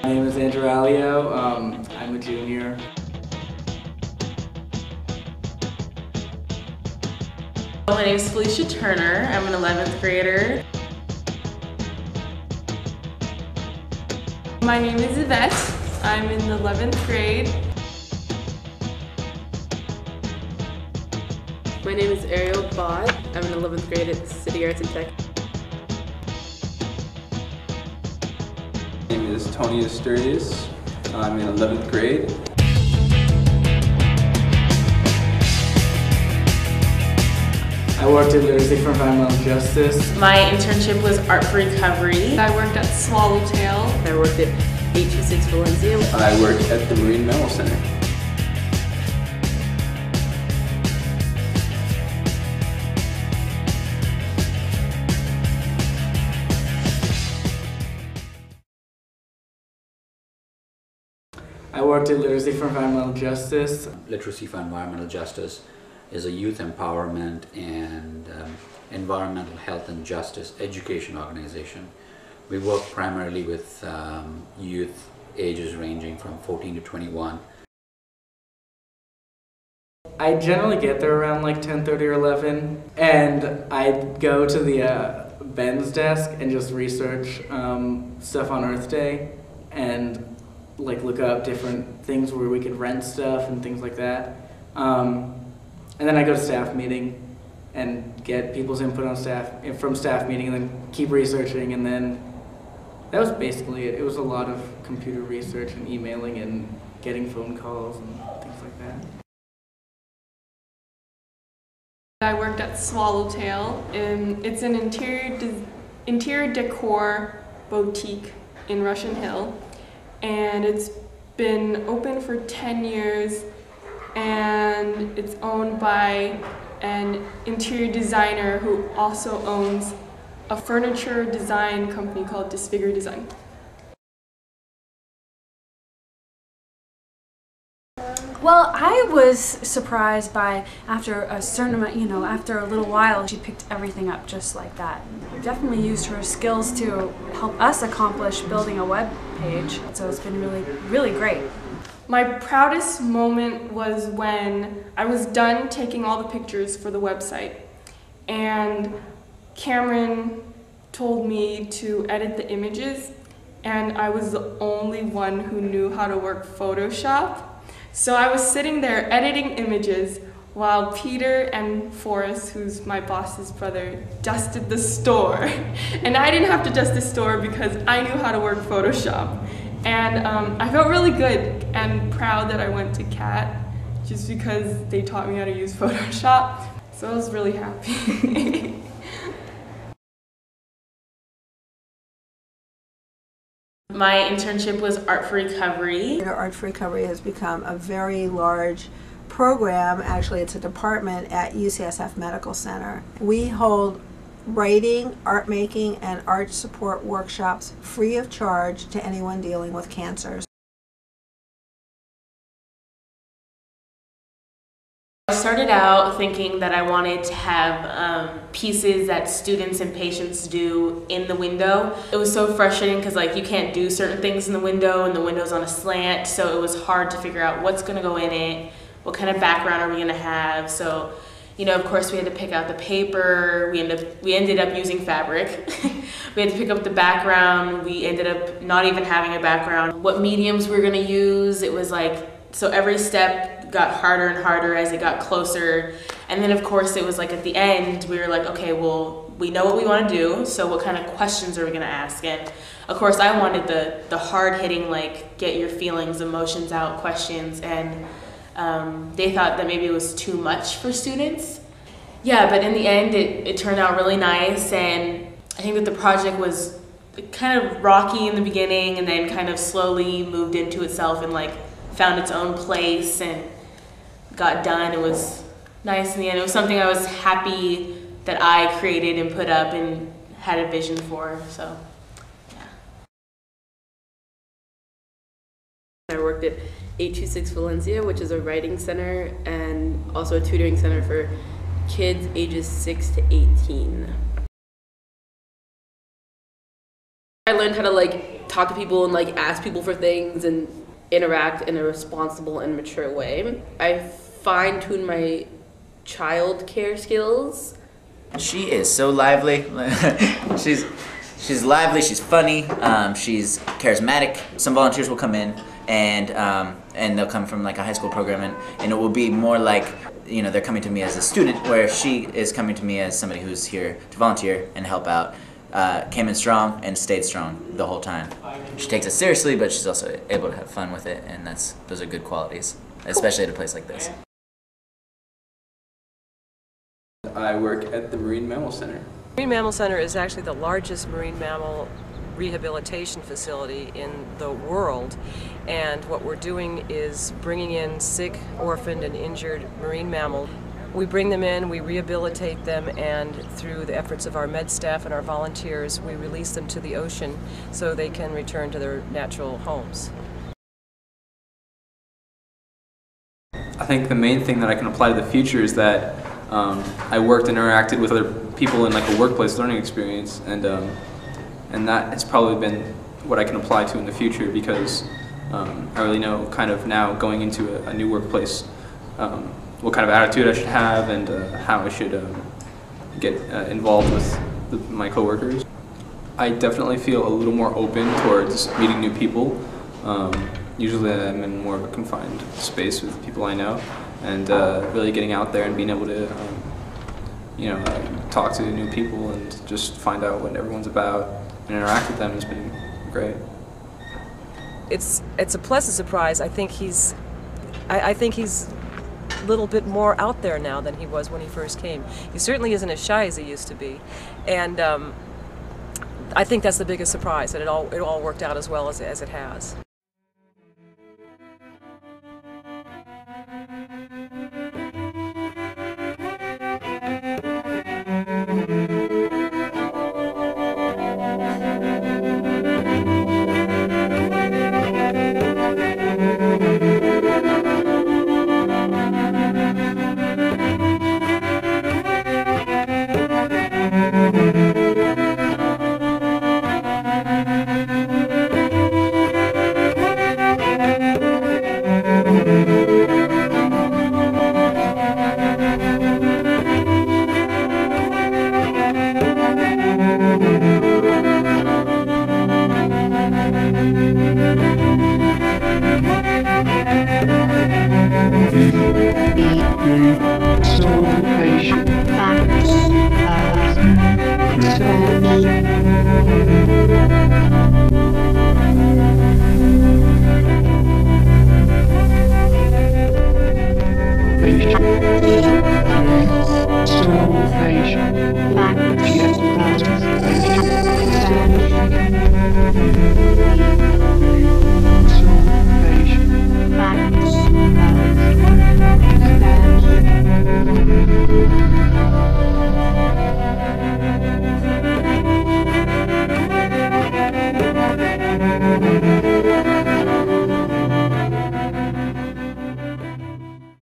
My name is Andrew Alio. I'm a junior. My name is Felicia Turner. I'm an 11th grader. My name is Yvette. I'm in the 11th grade. My name is Ariel Bott. I'm in 11th grade at City Arts and Tech. My name is Tony Asturias. I'm in 11th grade. I worked at Literacy for Environmental Justice. My internship was Art for Recovery. I worked at Swallowtail. I worked at 826 Valencia. I work at the Marine Mammal Center. I worked at Literacy for Environmental Justice. Literacy for Environmental Justice is a youth empowerment and environmental health and justice education organization. We work primarily with youth ages ranging from 14 to 21. I generally get there around like 10:30 or 11, and I'd go to the Ben's desk and just research stuff on Earth Day and like look up different things where we could rent stuff and things like that. And then I go to staff meeting and get people's input on from staff meeting, and then keep researching, and then that was basically it. It was a lot of computer research and emailing and getting phone calls and things like that. I worked at Swallowtail. It's an interior decor boutique in Russian Hill, and it's been open for 10 years, and it's owned by an interior designer who also owns a furniture design company called Disfigure Design. Well, I was surprised by, after a certain amount, after a little while, she picked everything up just like that. Definitely used her skills to help us accomplish building a web page, so it's been really, really great. My proudest moment was when I was done taking all the pictures for the website, and Cameron told me to edit the images, and I was the only one who knew how to work Photoshop. So I was sitting there editing images while Peter and Forrest, who's my boss's brother, dusted the store. And I didn't have to dust the store because I knew how to work Photoshop. And I felt really good and proud that I went to CAT just because they taught me how to use Photoshop. So I was really happy. My internship was Art for Recovery. Art for Recovery has become a very large program. Actually, it's a department at UCSF Medical Center. We hold writing, art making, and art support workshops free of charge to anyone dealing with cancers. I started out thinking that I wanted to have pieces that students and patients do in the window. It was so frustrating because you can't do certain things in the window, and the window's on a slant, so it was hard to figure out what's going to go in it, what kind of background are we going to have. So, of course we had to pick out the paper. We ended up using fabric. We had to pick up the background. We ended up not even having a background. What mediums we were going to use. It was so every step got harder and harder as it got closer. And then of course it was at the end, we were okay, well, we know what we want to do, so what kind of questions are we going to ask? And of course I wanted the hard-hitting, get your feelings, emotions out questions, and they thought that maybe it was too much for students. Yeah, but in the end it turned out really nice, and I think that the project was kind of rocky in the beginning, and then kind of slowly moved into itself and found its own place and got done. It was nice in the end. It was something I was happy that I created and put up and had a vision for, so yeah. I worked at 826 Valencia, which is a writing center and also a tutoring center for kids ages 6 to 18. I learned how to talk to people and like ask people for things and interact in a responsible and mature way. I fine-tune my child care skills. She is so lively. she's lively, she's funny, she's charismatic. Some volunteers will come in and they'll come from like a high school program and it will be more like, you know, they're coming to me as a student, where she is coming to me as somebody who's here to volunteer and help out. Came in strong and stayed strong the whole time. She takes it seriously, but she's also able to have fun with it, and those are good qualities, especially at a place like this. I work at the Marine Mammal Center. Marine Mammal Center is actually the largest marine mammal rehabilitation facility in the world, and what we're doing is bringing in sick, orphaned, and injured marine mammals. We bring them in, we rehabilitate them, and through the efforts of our med staff and our volunteers, we release them to the ocean so they can return to their natural homes. I think the main thing that I can apply to the future is that I worked and interacted with other people in like a workplace learning experience, and that has probably been what I can apply to in the future, because I really know kind of now going into a new workplace what kind of attitude I should have and how I should get involved with my coworkers. I definitely feel a little more open towards meeting new people. Usually I'm in more of a confined space with people I know, and really getting out there and being able to talk to new people and just find out what everyone's about and interact with them has been great. It's a pleasant surprise. I think he's a little bit more out there now than he was when he first came. He certainly isn't as shy as he used to be, and I think that's the biggest surprise, that it all worked out as well as it has. Facts of